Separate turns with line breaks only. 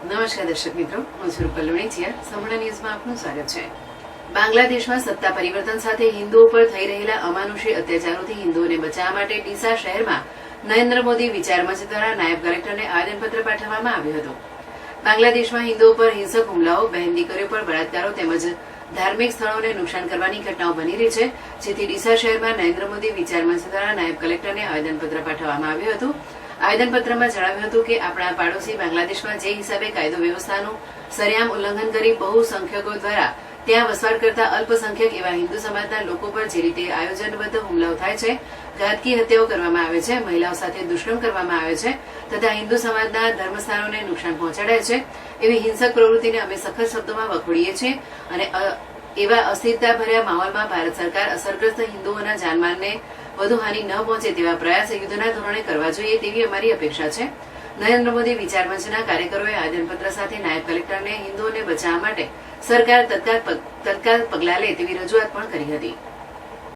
નમસ્કાર દર્શક મિત્રો, હું છું રૂપલ વણિચિયા. સંપૂર્ણ ન્યૂઝમાં આપનું સ્વાગત છે. બાંગ્લાદેશમાં સત્તા પરિવર્તન સાથે હિન્દુઓ પર થઈ રહેલા અમાનુષી અત્યાચારોથી હિન્દુઓને બચાવવા માટે ડીસા શહેરમાં નરેન્દ્ર મોદી વિચાર મંચ દ્વારા નાયબ કલેક્ટરને આવેદનપત્ર પાઠવવામાં આવ્યું હતું. બાંગ્લાદેશમાં હિન્દુઓ પર હિંસક હુમલાઓ, બહેન દીકરીઓ પર બળાત્કારો તેમજ ધાર્મિક સ્થળોને નુકસાન કરવાની ઘટનાઓ બની રહી છે, જેથી ડીસા શહેરમાં નરેન્દ્ર મોદી વિચાર મંચ દ્વારા નાયબ કલેક્ટરને આવેદનપત્ર પાઠવવામાં આવ્યું હતું. આવેદનપત્રમાં જણાવ્યું હતું કે આપણા પાડોશી બાંગ્લાદેશમાં જે હિસાબે કાયદો વ્યવસ્થાનું સરેઆમ ઉલ્લંઘન કરી બહુસંખ્યકો દ્વારા ત્યાં વસવાટ કરતા અલ્પસંખ્યક એવા હિન્દુ સમાજના લોકો પર જે રીતે આયોજનબદ્ધ હુમલાઓ થાય છે, ઘાતકી હત્યાઓ કરવામાં આવે છે, મહિલાઓ સાથે દુષ્કર્મ કરવામાં આવે છે તથા હિન્દુ સમાજના ધર્મસ્થાનોને નુકસાન પહોંચાડાય છે, એવી હિંસક પ્રવૃત્તિને અમે સખત શબ્દોમાં વખોડીએ છીએ અને એવા અસ્થિરતાભર્યા માહોલમાં ભારત સરકાર અસરગ્રસ્ત હિન્દુઓના જાનમાલને વધુ હાનિ ન પહોંચે તેવા પ્રયાસ યુદ્ધના ધોરણે કરવા જોઈએ તેવી અમારી અપેક્ષા છે. નરેન્દ્ર મોદી વિચાર મંચના કાર્યકરોએ આવેદનપત્ર સાથે નાયબ કલેક્ટરને હિન્દુઓને બચાવવા માટે સરકાર તત્કાળ પગલાં લે તેવી રજૂઆત પણ કરી હતી.